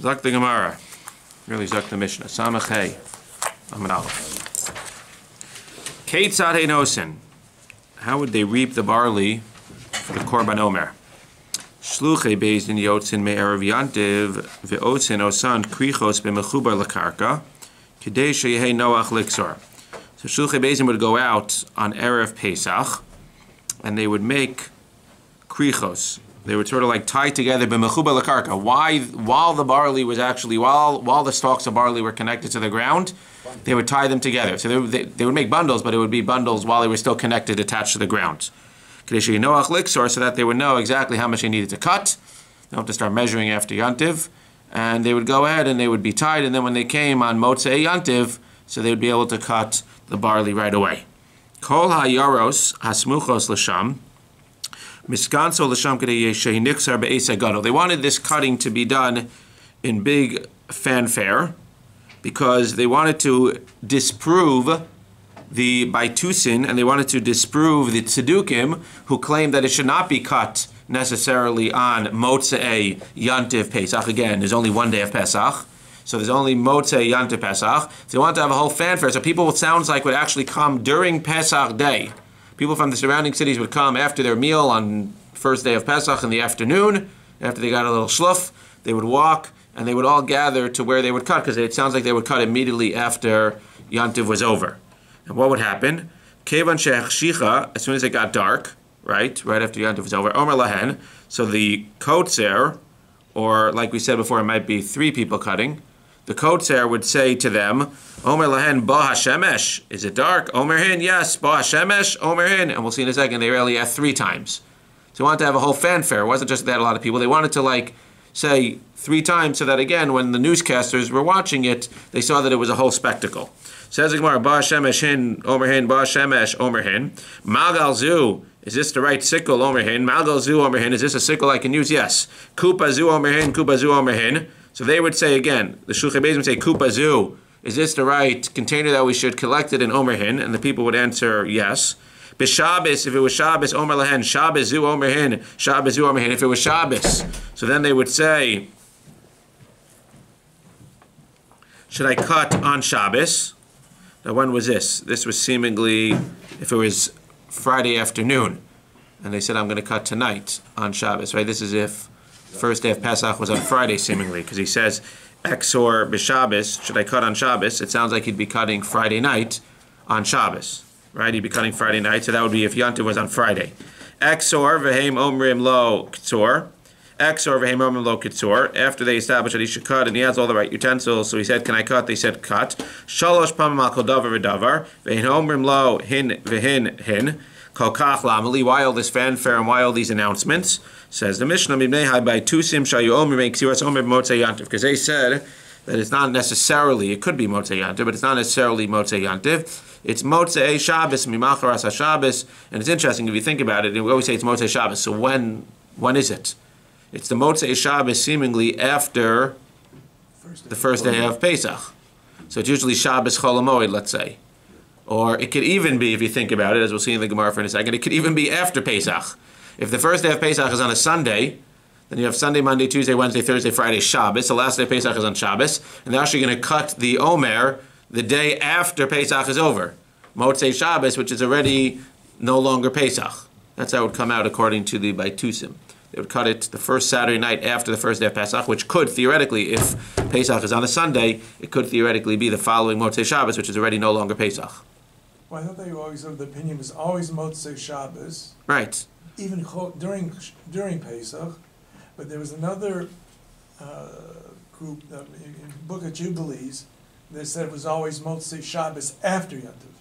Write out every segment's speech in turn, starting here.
Zak the Gemara. Really Zak the Mishnah. Samach Hey. Amid Aleph. Keitzad Heinosin. How would they reap the barley for the Korban Omer? Shluchei Beis Din Yotzin Me'erev Yantiv Ve'otzin Osan Krichos B'mechubar L'karka K'dei Sheyehei Noach Liksor. So Shluchei Beis Din would go out on Erev Pesach and they would make krichos. They would sort of like tie together b'mechubar l'karka. Why? While the barley was actually, while the stalks of barley were connected to the ground, they would tie them together. So they would make bundles, but it would be bundles while they were still connected, attached to the ground. So that they would know exactly how much they needed to cut. They don't have to start measuring after Yantiv. And they would go ahead and they would be tied, and then when they came on Motzei Yantiv, so they would be able to cut the barley right away. Kol ha-yaros hasmuchos l'sham. They wanted this cutting to be done in big fanfare because they wanted to disprove the Baitusin and they wanted to disprove the Tzedukim who claimed that it should not be cut necessarily on Motzei Yantiv Pesach. Again, there's only one day of Pesach. So there's only Motzei Yantiv Pesach. So they want to have a whole fanfare. So people, it sounds like, would actually come during Pesach day. People from the surrounding cities would come after their meal on first day of Pesach in the afternoon. After they got a little shluff, they would walk and they would all gather to where they would cut because it sounds like they would cut immediately after Yantiv was over. And what would happen? Kevan she'achshicha, as soon as it got dark, right after Yantiv was over, Omer lahen, so the kotzer, or like we said before, it might be three people cutting, the kotzer would say to them, Omer lahen ba hashemesh. Is it dark? Omer hin, yes. Ba hashemesh, Omer hin. And we'll see in a second, they rarely asked three times. So they wanted to have a whole fanfare. It wasn't just that they had a lot of people. They wanted to say three times so that again, when the newscasters were watching it, they saw that it was a whole spectacle. Says the Gemara, Ba hashemesh hin, Omer hin, Ba hashemesh, Omer hin. Magal zu. Is this the right sickle, Omer hin? Magal zu, Omer hin. Is this a sickle I can use? Yes. Kupa zu, Omer hin, Kupa zu, Omer hin. So they would say again, the Shulchan Beis would say, Kupa zu, is this the right container that we should collect it in Omer hin? And the people would answer yes. B'Shabbos, if it was Shabbos, Omer lahen, Shabbos zu, Omer hin, Shabbos zu, Omer hin. If it was Shabbos, so then they would say, should I cut on Shabbos? Now when was this? This was seemingly, if it was Friday afternoon, and they said, I'm going to cut tonight on Shabbos, right? This is if first day of Pesach was on Friday, seemingly, because he says, Exor b'Shabbos, should I cut on Shabbos? It sounds like he'd be cutting Friday night on Shabbos, right? He'd be cutting Friday night, so that would be if Yantiv was on Friday. Exor v'heim omrim lo k'tzor. Exor v'heim omrim lo k'tzor. After they established that he should cut, and he has all the right utensils, so he said, can I cut? They said, cut. Shalosh pamim al kol davar v'davar. V'heim omrim lo hin v'hin hin. Why all this fanfare and why all these announcements? Says the Mishnah, because they said that it's not necessarily, it could be Motzei Yantiv, but it's not necessarily Motzei Yantiv. It's Motzei Shabbos, Mimacharas HaShabbos, and it's interesting if you think about it, we always say it's Motzei Shabbos, so when is it? It's the Motzei Shabbos seemingly after the first day of Pesach. So it's usually Shabbos Chol HaMoed, let's say. Or it could even be, if you think about it, as we'll see in the Gemara for in a second, it could even be after Pesach. If the first day of Pesach is on a Sunday, then you have Sunday, Monday, Tuesday, Wednesday, Thursday, Friday, Shabbos. The last day of Pesach is on Shabbos. And they're actually going to cut the Omer the day after Pesach is over. Motzei Shabbos, which is already no longer Pesach. That's how it would come out according to the Baitusim. They would cut it the first Saturday night after the first day of Pesach, which could theoretically, if Pesach is on a Sunday, it could theoretically be the following Motzei Shabbos, which is already no longer Pesach. Well, I thought they were always of the opinion it was always Motzei Shabbos. Right. Even during Pesach, but there was another group in Book of Jubilees that said it was always Motzei Shabbos after Yantiv.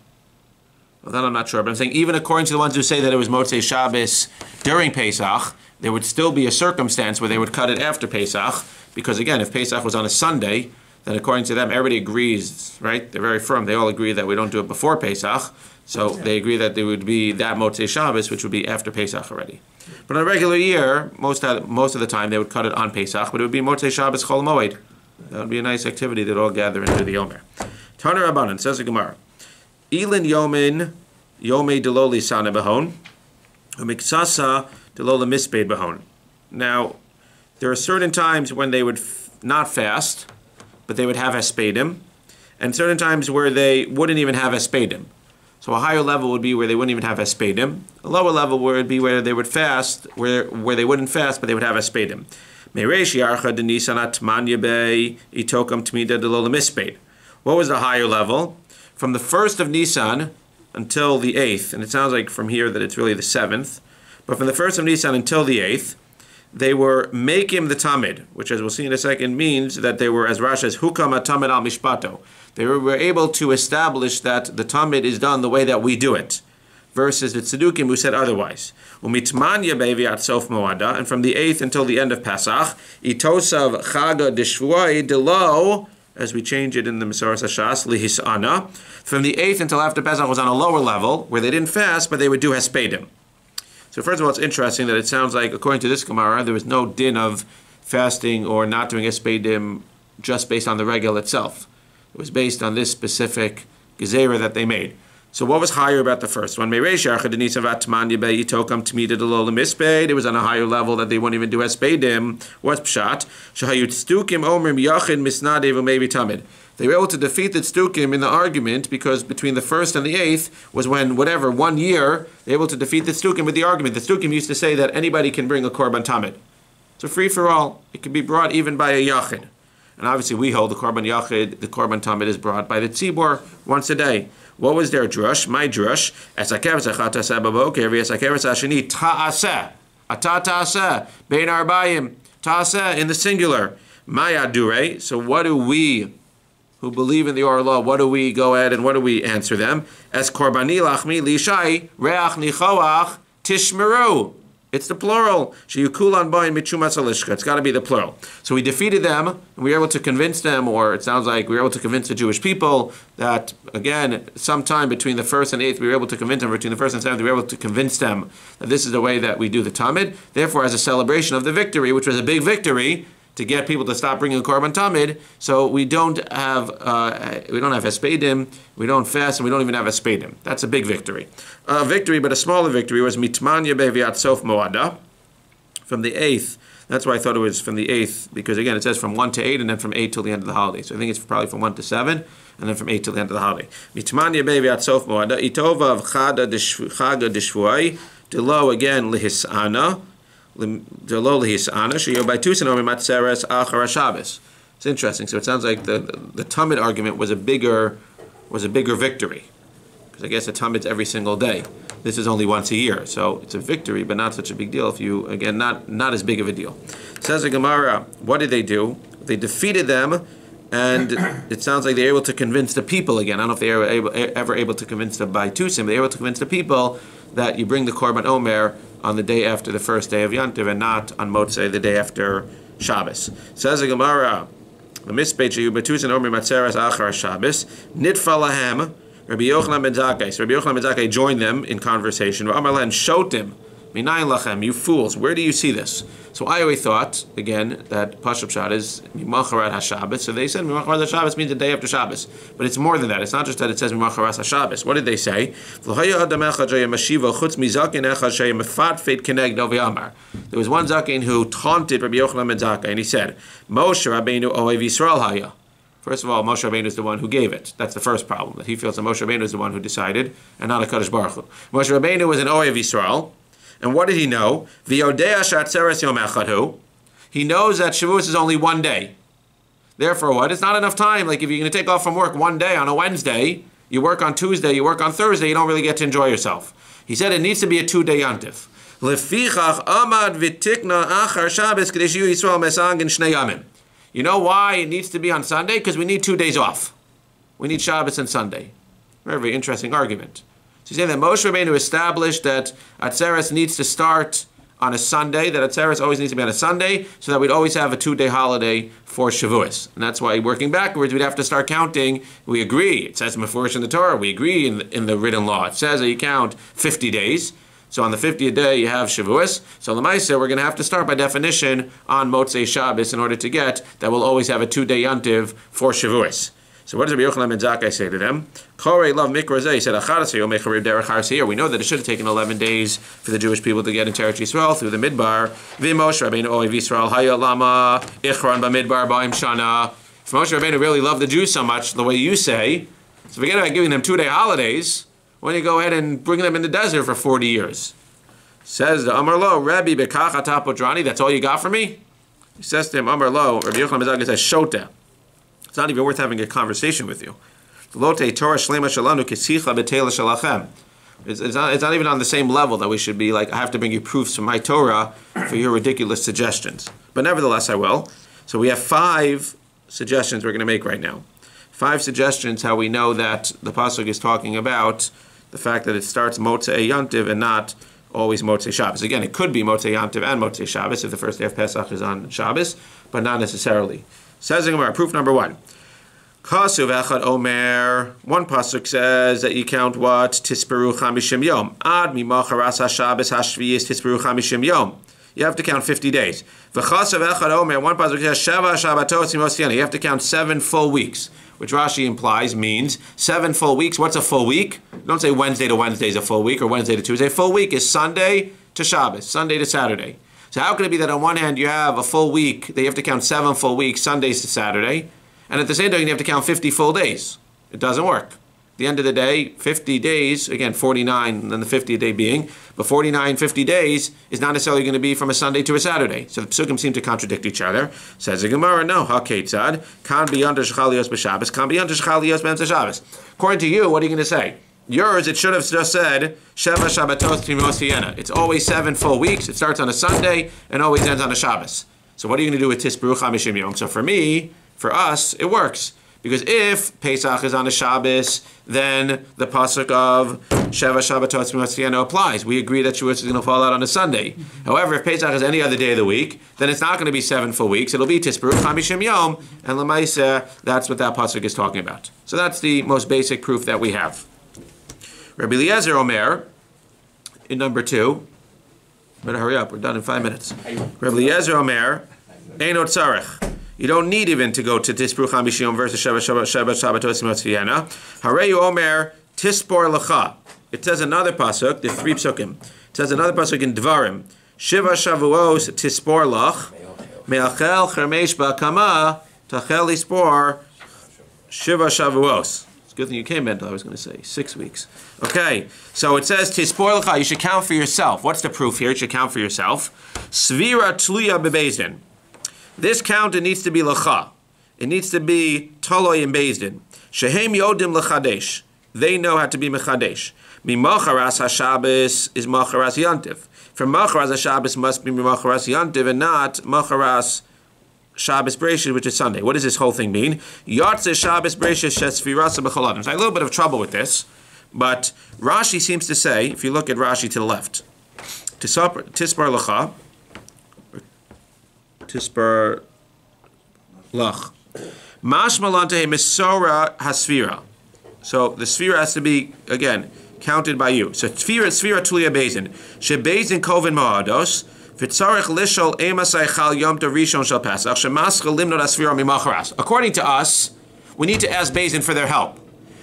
Well, that I'm not sure, but I'm saying even according to the ones who say that it was Motzei Shabbos during Pesach, there would still be a circumstance where they would cut it after Pesach, because again, if Pesach was on a Sunday, then according to them, everybody agrees, right? They're very firm. They all agree that we don't do it before Pesach. So they agree that there would be that Motzei Shabbos, which would be after Pesach already. But on a regular year, most of the time, they would cut it on Pesach, but it would be Motzei Shabbos Chol Moed. That would be a nice activity. They'd all gather and do the Omer. Tana Rabbanan, says the Gemara. Ilin Yomin, Yomei Deloli Sana Behon, Umiksasa Delola Mispaid Behon. Now, there are certain times when they would not fast, but they would have hespedim, and certain times where they wouldn't even have hespedim. So a higher level would be where they wouldn't even have hespedim. A lower level would be where they would fast, where they wouldn't fast, but they would have hespedim. What was the higher level? From the 1st of Nisan until the 8th, and it sounds like from here that it's really the 7th, but from the 1st of Nisan until the 8th, they were making the tamid, which, as we'll see in a second, means that they were, as Rashi says, hukam tamid al mishpato. They were able to establish that the tamid is done the way that we do it, versus the tzedukim who said otherwise. Umitmanya beviat sof moada, and from the 8th until the end of Pesach, itosav chaga deshvuai delo, as we change it in the Mesoras Hashas, lihisana. From the 8th until after Pesach was on a lower level, where they didn't fast, but they would do hespedim. So first of all, it's interesting that it sounds like, according to this Gemara, there was no din of fasting or not doing hespedim just based on the regel itself. It was based on this specific gezerah that they made. So what was higher about the first one? It was on a higher level that they wouldn't even do hespedim. What's pshat? They were able to defeat the tzdukim in the argument because between the 1st and the 8th was when, 1 year, they were able to defeat the tzdukim with the argument. The tzdukim used to say that anybody can bring a korban tamid. It's a free-for-all. It can be brought even by a yachid. And obviously we hold the korban yachid, the korban tamid is brought by the tzibor once a day. What was their drush? My drush. Ta'aseh. Bein arbayim. Ta'aseh in the singular. Maya dure. So what do we who believe in the oral law, what do we go ahead and what do we answer them? As korbani lachmi lishai reach nichoach tishmeru. It's the plural. Sheyukulan bayin michumas alishka. It's got to be the plural. So we defeated them, and we were able to convince them, or it sounds like we were able to convince the Jewish people that, again, sometime between the 1st and 8th, we were able to convince them, between the 1st and 7th, we were able to convince them that this is the way that we do the tamid. Therefore, as a celebration of the victory, which was a big victory, to get people to stop bringing a korban tamid, so we don't have hespedim, we don't fast, and we don't even have hespedim. That's a big victory. A victory, but a smaller victory, was mitmanya beviat sof moada, from the 8th. That's why I thought it was from the 8th, because again, it says from 1 to 8, and then from 8 till the end of the holiday. So I think it's probably from 1 to 7, and then from 8 till the end of the holiday. Mitmanya beviat sof moada, itovav chaga deshvuai, delo again lihisana, it's interesting. So it sounds like the tamid argument was a bigger victory, because I guess a tamid's every single day. This is only once a year, so it's a victory, but not such a big deal. If you again, not as big of a deal. Says the Gemara, what did they do? They defeated them, and it sounds like they were able to convince the people again. I don't know if they were ever able to convince the Baitusim, but they were able to convince the people that you bring the korban omer on the day after the first day of Yantiv and not on Motzei, the day after Shabbos. Says the Gemara, the mispeit sheyu betusin omer matzeres achar Shabbos nitfa lahem Rabbi Yochanan ben Zakkai. So Rabbi Yochanan ben Zakkai joined them in conversation. Amar lahem shotim minayin lachem, you fools. Where do you see this? So I always thought, again, that Pashup Pshat is Mimacharat HaShabbos. So they said Mimacharat HaShabbos means the day after Shabbos. But it's more than that. It's not just that it says Mimacharat HaShabbos. What did they say? There was one Zaken who taunted Rabbi Yochanan ben Zakkai, and he said, Moshe Rabbeinu Ohev Yisrael Haya. First of all, Moshe Rabbeinu is the one who gave it. That's the first problem, that he feels that Moshe Rabbeinu is the one who decided, and not a Kadosh Baruch Hu. Moshe Rabbeinu was an Ohev Yisrael. And what did he know? He knows that Shavuos is only one day. Therefore what? It's not enough time. Like if you're going to take off from work one day on a Wednesday, you work on Tuesday, you work on Thursday, you don't really get to enjoy yourself. He said it needs to be a 2-day yantif. You know why it needs to be on Sunday? Because we need 2 days off. We need Shabbos and Sunday. Very, very interesting argument. So he's saying that Moshe Rabbeinu established that Atzeres needs to start on a Sunday, that Atzeres always needs to be on a Sunday, so that we'd always have a 2-day holiday for Shavuos. And that's why, working backwards, we'd have to start counting. We agree. It says Mefurish in the Torah. We agree in the written law. It says that you count 50 days. So on the 50th day, you have Shavuos. So L'maisa, we're going to have to start by definition on Motzei Shabbos in order to get that we'll always have a 2-day yantiv for Shavuos. So what does Rabbi Yochanan ben Zakkai say to them? Korei love mikra zeh. He said, we know that it should have taken 11 days for the Jewish people to get into Eretz Yisrael through the Midbar. V'Moshe Rabbeinu oiv Yisrael haya lama ichron b'Midbar ba'im shana. If Moshe Rabbeinu really loved the Jews so much, the way you say, so forget about giving them 2-day holidays. Why don't you go ahead and bring them in the desert for 40 years? Says the Amar Lo, Rabbi Bekach Atapodrani, that's all you got for me? He says to him, Amar Lo, Rabbi Yochanan ben Zakkai says, Shota. It's not even worth having a conversation with you. Lote Torah Shlema Shalanu Kesicha B'Teila Shalachem. It's not even on the same level that we should be like, I have to bring you proofs from my Torah for your ridiculous suggestions. But nevertheless, I will. So we have 5 suggestions we're going to make right now. 5 suggestions how we know that the pasuk is talking about the fact that it starts Motzei Yantiv and not always Motzei Shabbos. Again, it could be Motzei Yantiv and Motzei Shabbos if the first day of Pesach is on Shabbos, but not necessarily. Says the Gemara, proof number 1. Kasuv Echad Omer. One pasuk says that you count what? Tisperu Chamishim Yom. Ad Mimacharas HaShabbos HaShviyis Tisperu Chamishim Yom. You have to count 50 days. V'chasav Echad Omer. One pasuk says Sheva Shabbatos Imosiyana. You have to count 7 full weeks, which Rashi implies means 7 full weeks. What's a full week? Don't say Wednesday to Wednesday is a full week or Wednesday to Tuesday. Full week is Sunday to Shabbos, Sunday to Saturday. So how can it be that on one hand you have a full week, that you have to count 7 full weeks, Sundays to Saturday, and at the same time you have to count 50 full days? It doesn't work. At the end of the day, 50 days, again 49, and then the 50th day being, but 49, 50 days is not necessarily going to be from a Sunday to a Saturday. So the psukim seem to contradict each other. Says the Gemara, no, ha-ketzad, kan be under shechalios b'Shabbos, kan be under shechalios b'Emtza Shabbos. According to you, what are you going to say? Yours, it should have just said, Sheva Shabbatos Timosiyana. It's always 7 full weeks. It starts on a Sunday and always ends on a Shabbos. So what are you going to do with Tisperu Chamishim Yom? So for us, it works. Because if Pesach is on a Shabbos, then the pasuk of Sheva Shabbatos Timosiyana applies. We agree that Shavuos is going to fall out on a Sunday. However, if Pesach is any other day of the week, then it's not going to be 7 full weeks. It'll be Tisperu Chamishim Yom, and L'maiseh, that's what that pasuk is talking about. So that's the most basic proof that we have. Rabbi Eliezer Omer, in number 2, better hurry up, we're done in 5 minutes. Rabbi Eliezer Omer, Eino Tzarech. You don't need even to go to Tisperu Chamishim Yom versus Sheva Shabbatos Timosiyana. Hareyu Omer, Tispor Lecha. It says another pasuk, the 3 psukim. It says another pasuk in Dvarim. Shiva Shavuos Tispor Lach. Me'achel Chermesh Ba'kama Tachel Ispor Shiva Shavuos. Good thing you came, Mendel. I was going to say 6 weeks. Okay, so it says Tispor Lecha. You should count for yourself. What's the proof here? You should count for yourself. Svira Tluya Bebezdin. This count, it needs to be Lecha. It needs to be Toloi and Bezdin. Shehem Yodim Lechadesh. They know how to be Mechadesh. Mimacharas HaShabbos is Macharas Yantiv. From Macharas HaShabbos must be Macharas Yantiv and not Macharas Shabbos Breishis, which is Sunday. What does this whole thing mean? Yatze Shabbos Breishis Shesvirasa B'choladim. So I have a little bit of trouble with this, but Rashi seems to say, if you look at Rashi to the left, Tispar Lecha, Tispar Lach, Mashmalante Misora Hasfira. So the Sfira has to be, again, counted by you. So Sfira Tulia Bezin. Shebezin Kovin Moados. According to us, we need to ask Bezin for their help.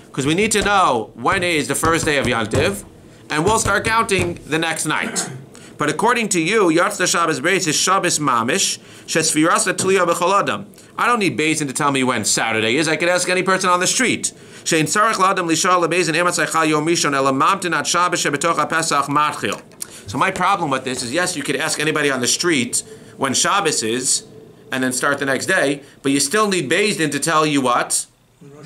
Because we need to know when is the first day of Yantiv, and we'll start counting the next night. But according to you, Yatzda Shabbos Beis is Shabbos Mamish, Shesfirasa Tulia B'choladam. I don't need Bezin to tell me when Saturday is. I could ask any person on the street. Shein Tzarech Ladam Lishal LeBezin Ematzaychal Yom Rishon Elamamtin At Shabbos Shebetocha Pesach Matchil. So my problem with this is, yes, you could ask anybody on the street when Shabbos is, and then start the next day, but you still need Beis Din to tell you what?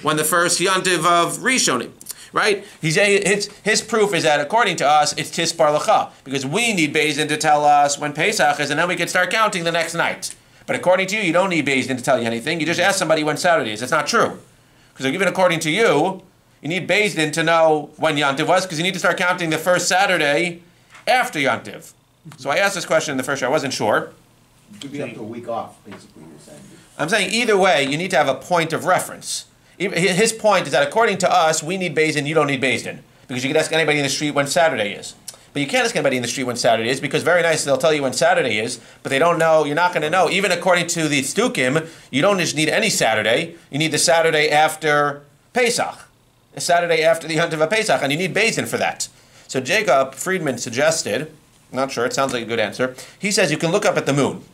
When the first Yantiv of Rishon, right? His proof is that according to us, it's Tispar Lecha, because we need Beis Din to tell us when Pesach is, and then we can start counting the next night. But according to you, you don't need Beis Din to tell you anything. You just ask somebody when Saturday is. It's not true. Because even according to you, you need Beis Din to know when Yantiv was, because you need to start counting the first Saturday after Yantiv. So I asked this question in the first year. I wasn't sure. It could be up to a week off, basically, you're saying. I'm saying either way, you need to have a point of reference. His point is that according to us, we need Beis Din, you don't need Beis Din. Because you could ask anybody in the street when Saturday is. But you can't ask anybody in the street when Saturday is, because very nice, they'll tell you when Saturday is, but they don't know, you're not going to know. Even according to the Tzdukim, you don't just need any Saturday, you need the Saturday after Pesach. A Saturday after the Yom Tov Pesach, and you need Beis Din for that. So Jacob Friedman suggested, not sure, it sounds like a good answer, he says you can look up at the moon.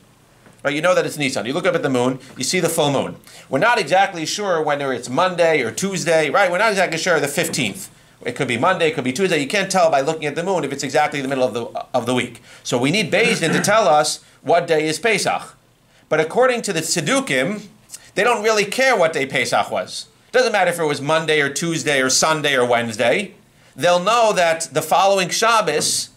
Right, you know that it's Nisan. You look up at the moon, you see the full moon. We're not exactly sure whether it's Monday or Tuesday, right? We're not exactly sure the 15th. It could be Monday, it could be Tuesday. You can't tell by looking at the moon if it's exactly the middle of the week. So we need Beis Din to tell us what day is Pesach. But according to the Tzdukim, they don't really care what day Pesach was. It doesn't matter if it was Monday or Tuesday or Sunday or Wednesday. They'll know that the following Shabbos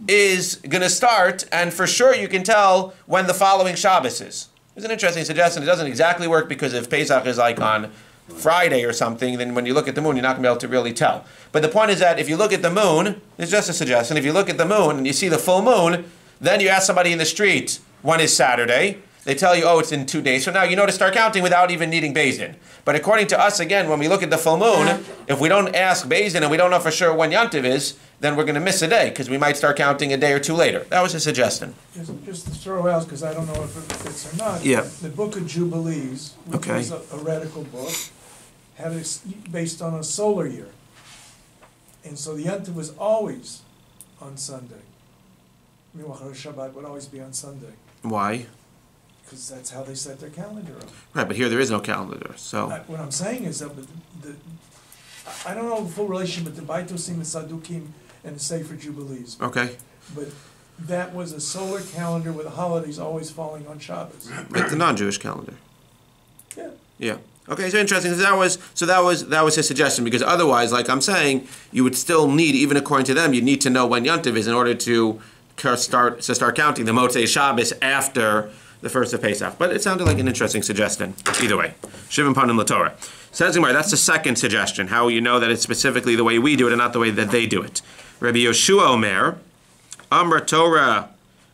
is going to start, and for sure you can tell when the following Shabbos is. It's an interesting suggestion. It doesn't exactly work, because if Pesach is like on Friday or something, then when you look at the moon, you're not going to be able to really tell. But the point is that if you look at the moon, it's just a suggestion, if you look at the moon and you see the full moon, then you ask somebody in the street, when is Saturday? They tell you, oh, it's in 2 days. So now you know to start counting without even needing Beis Din. But according to us, again, when we look at the full moon, if we don't ask Beis Din and we don't know for sure when Yom Tov is, then we're going to miss a day, because we might start counting a day or two later. That was a suggestion. Just to throw out, because I don't know if it fits or not. Yeah. The Book of Jubilees, which Okay. was a radical book, had it based on a solar year. And so the Yom Tov was always on Sunday. Meanwhile, Shabbat would always be on Sunday, Why? because that's how they set their calendar up. Right, but here there is no calendar, so... What I'm saying is that I don't know the full relationship with the BAYT Rabbi Sadukim and the Sefer Jubilees, Okay. but that was a solar calendar with the holidays always falling on Shabbos. Like the non-Jewish calendar. Yeah. Yeah. Okay, so interesting. So that was his suggestion, because otherwise, like I'm saying, you would still need, even according to them, you need to know when Yom Tov is in order to start counting the Motzei Shabbos after the first of Pesach. But it sounded like an interesting suggestion. Either way, Shivim Panim LaTorah. Says Gemara, that's the second suggestion. How you know that it's specifically the way we do it and not the way that they do it. Rabbi Yoshua Omer, Amra Torah,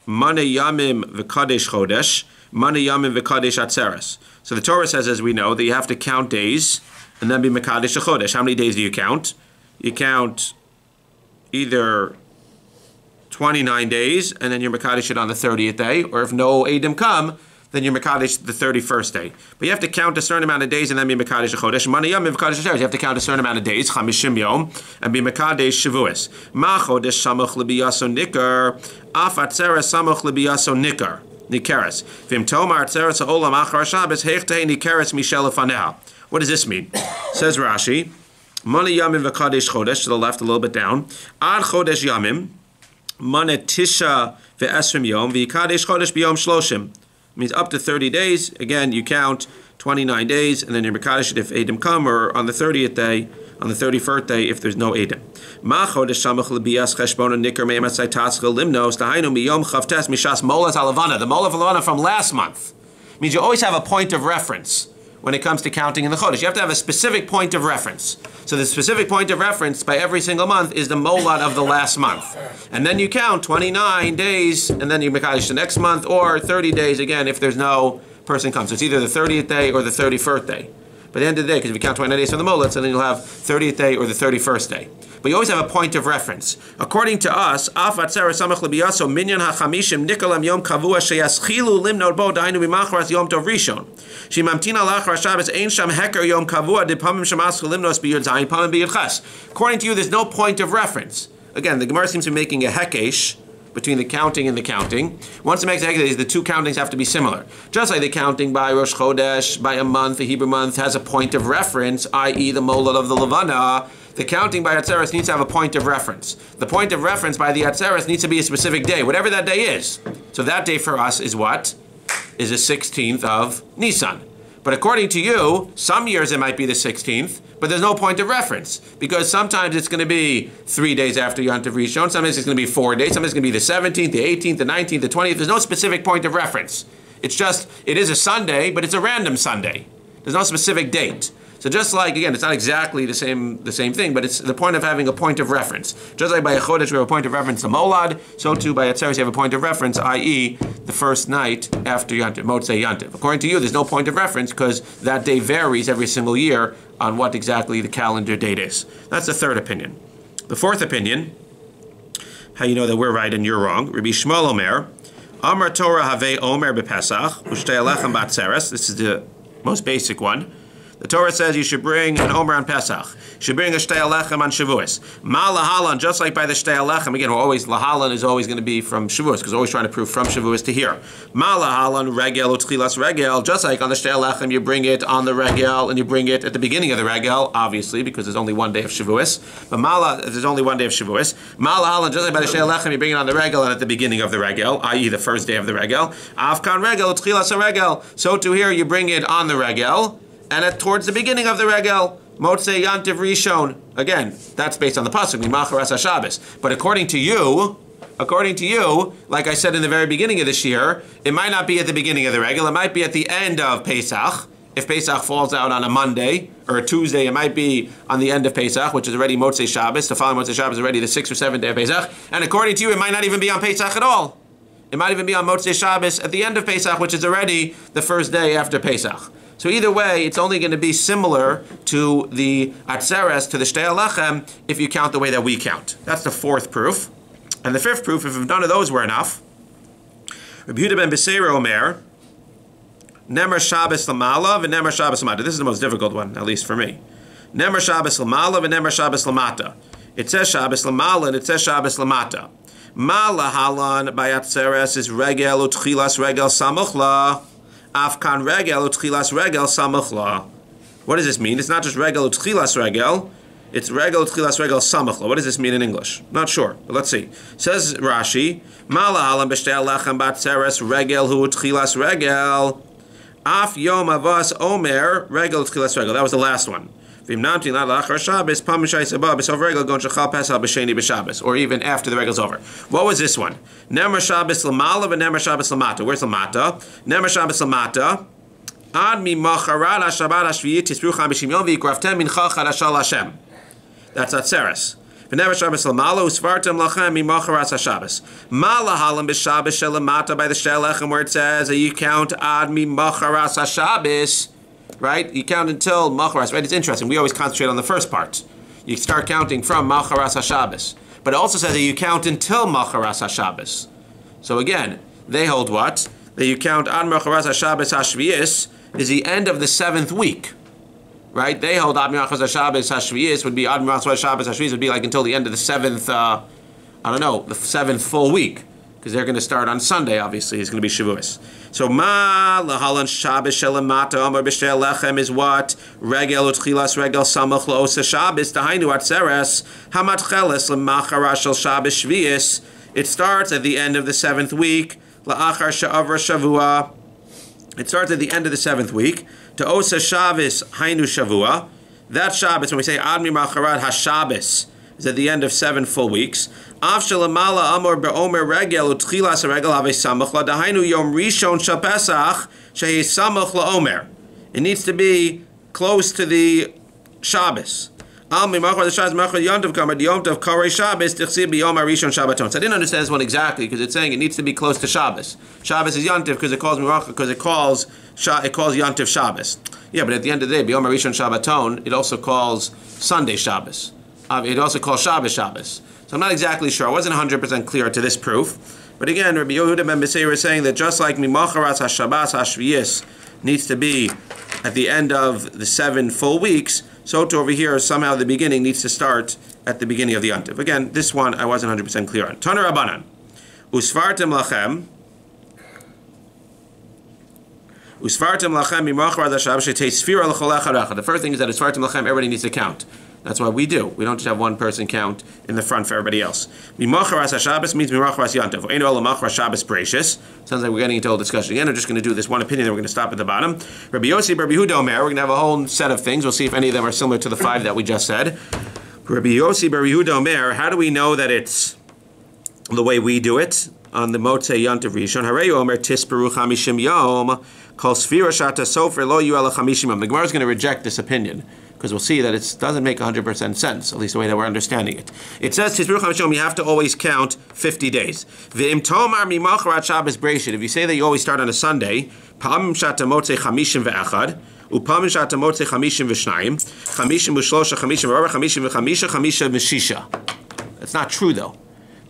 Mana Yamim v'Kadesh Chodesh, Mana Yamim v'Kadesh Atzeres. So the Torah says, as we know, that you have to count days and then be Mekadesh Chodesh. How many days do you count? You count either 29 days, and then you're Mekadesh it on the 30th day, or if no Eidim come, then you're Mekadesh the 31st day. But you have to count a certain amount of days and then be Mekadesh a Chodesh. Mana Yom Mekadesh Atzeres. You have to count a certain amount of days, Chamishim Yom, and be Mekadesh Shavuos. Ma Chodesh Samuch L'Biyaso Nikar, Af Atzeres Samuch L'Biyaso Nikar. Nikeres. Vim Tomar Atzeres Ha'olam Achar Shabbos Hechtei Nikeres Mishel Lefaneh. What does this mean? Says Rashi, Mana Yamim v'Kadesh Chodesh, to the left a little bit down. Ad Chodesh Yamim, Mana Tisha v'Esrim Yom, v'Kadesh Chodesh B'Yom Shloshim. Means up to 30 days. Again, you count 29 days, and then you're Mekadesh it if Eidim come, or on the 30th day, on the 31st day, if there's no Eidim. Ma Chodesh Shamach L'Biyas Cheshbon Nikar Me'emat Saitatzcha Limnos, Dahainu Miyom Chavtes Mishas Molas Halavana. The Mola Halavana from last month means you always have a point of reference when it comes to counting in the Chodesh. You have to have a specific point of reference. So the specific point of reference by every single month is the Molad of the last month. And then you count 29 days, and then you Mekadesh the next month, or 30 days again if there's no person comes. So it's either the 30th day or the 31st day. By the end of the day, because if you count 29 days from the Molad, so then you'll have 30th day or the 31st day. But you always have a point of reference. According to us, Af Atzer Samach L'Biyaso Minyan HaChamishim Nikolam Yom Kavua Sheyaschilu Limnod Bo Dainu B'Machras Yom Tov Rishon. Shemamtina Lachar Shabbos Ein Sham Heker Yom Kavua Dipamim Shemaschu Limnos B'Yud Zayin Pamim B'Yud Ches. According to you, there's no point of reference. Again, the Gemara seems to be making a hekesh between the counting and the counting. Once it makes a hekesh, the two countings have to be similar. Just like the counting by Rosh Chodesh, by a month, a Hebrew month, has a point of reference, i.e. the Molad of the Levana, the counting by Atzeres needs to have a point of reference. The point of reference by the Atzeres needs to be a specific day, whatever that day is. So that day for us is what? Is the 16th of Nisan. But according to you, some years it might be the 16th, but there's no point of reference. Because sometimes it's going to be 3 days after Yom Tov Rishon, sometimes it's going to be 4 days, sometimes it's going to be the 17th, the 18th, the 19th, the 20th. There's no specific point of reference. It's just, it is a Sunday, but it's a random Sunday. There's no specific date. So just like, again, it's not exactly the same thing, but it's the point of having a point of reference. Just like by a Chodesh we have a point of reference to Molad, so too by Atzeres you have a point of reference, i.e. the first night after Yom Tov, Motzei Yom Tov. According to you, there's no point of reference because that day varies every single year on what exactly the calendar date is. That's the third opinion. The fourth opinion, how you know that we're right and you're wrong. Rabbi Shmuel Omer, Amar Torah Have Omer BePesach, Ushtei Alechem Batzeres. This is the most basic one. The Torah says you should bring an Omer on Pesach. You should bring a Shtei Alechem on Shavuos. Ma Lahalan, just like by the Shtei Alechem. Again, Lahalan is always going to be from Shavuos, because we're always trying to prove from Shavuos to here. Ma Lahalan, Regel, Utchilas Regel. Just like on the Shtei Alechem, you bring it on the Regel, and you bring it at the beginning of the Regel, obviously, because there's only one day of Shavuos. But there's only one day of Shavuos. Ma Lahalan, just like by the Shtei Alechem, you bring it on the Regel and at the beginning of the Regel, i.e. the first day of the Regel. Afkan Regel, Utchilas Regel. So to here, you bring it on the Regel, and towards the beginning of the Regel, Motzei Yantiv Rishon. Again, that's based on the pasuk, Mimacharas HaShabbos. But according to you, like I said in the very beginning of this year, it might not be at the beginning of the Regel, it might be at the end of Pesach. If Pesach falls out on a Monday or a Tuesday, it might be on the end of Pesach, which is already Motzei Shabbos. The following Motzei Shabbos is already the 6th or 7th day of Pesach. And according to you, it might not even be on Pesach at all. It might even be on Motzei Shabbos at the end of Pesach, which is already the first day after Pesach. So either way, it's only going to be similar to the Atzeres, to the Shtei Alechem, if you count the way that we count. That's the fourth proof. And the fifth proof, if none of those were enough, Rabbi Yehuda ben Beseira Omer, Nemer Shabbos Lamala v'Nemer Shabbos Lamata. This is the most difficult one, at least for me. Nemer Shabbos Lamala v'Nemer Shabbos Lamata. It says Shabbos Lamala and it says Shabbos Lamata. Ma lahalan by Atzeres is Regel Utchilas Regel Samuchla. Afkan Regel Utchilas Regel Samuchla. What does this mean? It's not just Regel Utchilas Regel. It's Regel Utchilas Regel Samuchla. What does this mean in English? Not sure, but let's see. Says Rashi, Ma lahalan b'Shtei Alechem Batzeres Regel Hu Utchilas Regel. Af Yom Avos Omer Regel Utchilas Regel. That was the last one. Or even after the regel's over. What was this one? Nemer Shabbos Lamala v'Nemer Shabbos Lamata. Where's Lamata? Nemer Shabbos Lamata. Ad mi macharat haShabbat haShviyit tisperu 50 yom v'yikraftem mincha chadasha l'Hashem. That's Atzeres. V'Nemer Shabbos Lamala usfartem lachem mi macharat haShabbos. Ma lahalam b'Shabbos shelamata by the Shtei Alechem where it says that you count ad mi macharat haShabbos. Right? You count until Macharas, right? It's interesting. We always concentrate on the first part. You start counting from Macharas HaShabbos. But it also says that you count until Macharas HaShabbos. So again, they hold what? That you count on Macharas HaShabbos HaShviyis is the end of the 7th week. Right? They hold Ad Macharas HaShabbos HaShviyis would be Ad Macharas HaShabbos HaShviyis would be like until the end of the 7th, the 7th full week. Because they're going to start on Sunday, obviously. It's going to be Shavuos. So, Ma lahalan Shabbos shelamata amar b'Shtei Alechem is what? Regel utchilas regel samach la'osa Shabbos dahainu atzeres hamatcheles l'machara shel Shabbos shviyis. It starts at the end of the 7th week. La'achar she'avra shavua. It starts at the end of the 7th week. To osa Shabbos hainu shavua. That Shabbos, when we say Ad Mimacharat HaShabbos, is at the end of 7 full weeks. Av shelamala amor be'omer regel utchilas regel have samach la dahainu yom rishon shel Pesach shehi samach la'omer. It needs to be close to the Shabbos. Al mimachar the Shabbos machar yontav kamar yontav karei Shabbos tichsib b'yom harishon Shabbaton. So I didn't understand this one exactly because it's saying it needs to be close to Shabbos. Shabbos is yontav because it calls mimachar because it calls yontav Shabbos. Yeah, but at the end of the day, b'yom harishon Shabbaton, it also calls Sunday Shabbos. It also calls Shabbos Shabbos. So I'm not exactly sure. I wasn't 100% clear to this proof. But again, Rabbi Yehuda ben Beseira is saying that just like Mimacharas HaShabbos HaShviyis needs to be at the end of the 7 full weeks, so to over here, somehow the beginning needs to start at the beginning of the Yontif. Again, this one I wasn't 100% clear on. Tana Rabbanan. Usfartem lachem. Usfartem lachem Mimacharas HaShabbos shetei sfira l'chol echad echad. The first thing is that Usfartem lachem, everybody needs to count. That's what we do. We don't just have one person count in the front for everybody else. Mimacharas HaShabbos means Mimacharas Yantav. Einu ela macharas Shabbos Bereishis. Sounds like we're getting into a whole discussion again. I'm just going to do this one opinion, then we're going to stop at the bottom. Rabbi Yossi, Rabbi Yehuda Omer. We're going to have a whole set of things. We'll see if any of them are similar to the 5 that we just said. Rabbi Yossi, Rabbi Yehuda Omer. How do we know that it's the way we do it? On the Motzei Yantav Rishon. Harei Omer tisperu 50 yom. Kol sfira shata sofer lo yu ela 50 yom. The Gemara is going to reject this opinion, because we'll see that it doesn't make 100% sense, at least the way that we're understanding it. It says, you have to always count 50 days. If you say that you always start on a Sunday, that's not true though.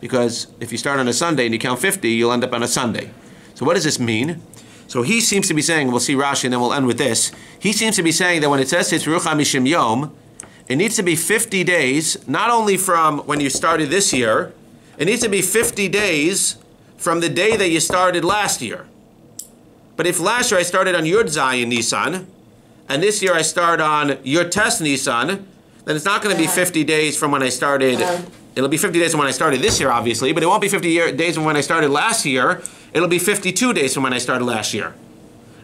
because if you start on a Sunday and you count 50, you'll end up on a Sunday. So what does this mean? So he seems to be saying, we'll see Rashi and then we'll end with this. He seems to be saying that when it says Titzruch HaMishim Yom, it needs to be 50 days, not only from when you started this year, it needs to be 50 days from the day that you started last year. But if last year I started on Yud Zayin Nisan, and this year I start on Yud Tes Nisan, then it's not going to be 50 days from when I started. It'll be 50 days from when I started this year, obviously, but it won't be 50 days from when I started last year. It'll be 52 days from when I started last year.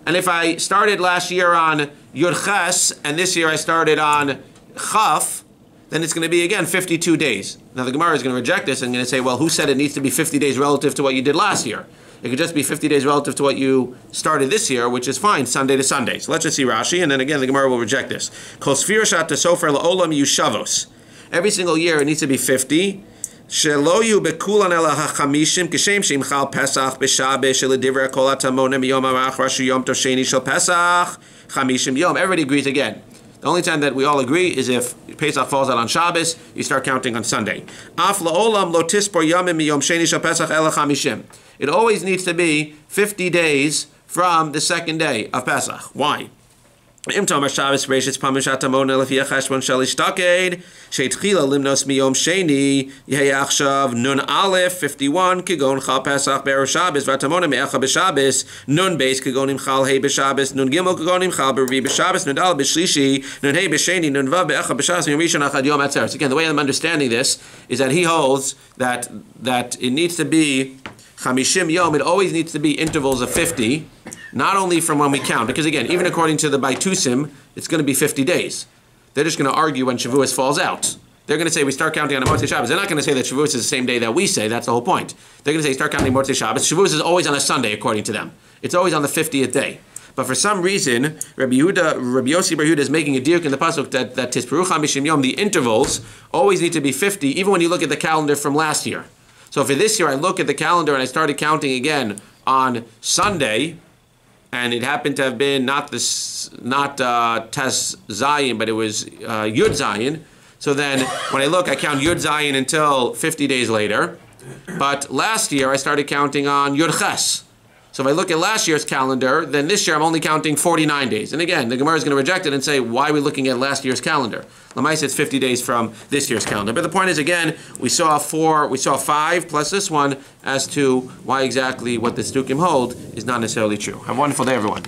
And if I started last year on Yud Ches, and this year I started on Chaf, then it's going to be, again, 52 days. Now, the Gemara is going to reject this and going to say, well, who said it needs to be 50 days relative to what you did last year? It could just be 50 days relative to what you started this year, which is fine, Sunday to Sunday. So let's just see Rashi, and then again, the Gemara will reject this. Kol sfira shat tesofer la'olam yushavos. Every single year, it needs to be 50. Sheloyu bekulan ela hachamishim kishem shimchal pesach b'shabes sheledivra kol atamona miyom arach rashu yom tov sheni shel pesach chamishim yom. Everybody agrees again. The only time that we all agree is if Pesach falls out on Shabbos, you start counting on Sunday. Af la'olam lo tispor yamim miyom sheni shel pesach ela chamishim. It always needs to be 50 days from the second day of Pesach. Why? Im Tomer Shabbos Reishis Pamishat Amona Lefi Cheshbon Shalish Taked Sheitchila Limnos Miyom Sheni Yehei Achshav Nun Aleph 51 Kigon Chal Pesach Be'er Shabbos Vatamona Me'echa B'Shabbos Nun Beis Kigonim Chal Hei B'Shabbos Nun Gimel Kigonim Chal B'Revi B'Shabbos Nun Dal B'Shlishi Nun Hei B'Sheni Nun Vav Be'echa B'Shabbos Nun Rishon Achad Yom Atzeres. Again, the way I'm understanding this is that he holds that it needs to be Chamishim Yom. It always needs to be intervals of 50. Not only from when we count, because again, even according to the Baitusim, it's going to be 50 days. They're just going to argue when Shavuos falls out. They're going to say we start counting on a Motzei Shabbos. They're not going to say that Shavuos is the same day that we say. That's the whole point. They're going to say start counting Motzei Shabbos. Shavuos is always on a Sunday, according to them. It's always on the 50th day. But for some reason, Rabbi Yossi Bar Yehuda is making a diuk in the pasuk that Tisperuch HaMishim Yom, the intervals always need to be 50, even when you look at the calendar from last year. So for this year, I look at the calendar and I started counting again on Sunday. And it happened to have been not Tes Zayin, but it was Yud Zayin. So then, when I look, I count Yud Zayin until 50 days later. But last year, I started counting on Yud Ches. So if I look at last year's calendar, then this year I'm only counting 49 days. And again, the Gemara is going to reject it and say, why are we looking at last year's calendar? Lamais, it's 50 days from this year's calendar. But the point is, again, we saw 5 plus this one as to why exactly what the Stukim hold is not necessarily true. Have a wonderful day, everyone.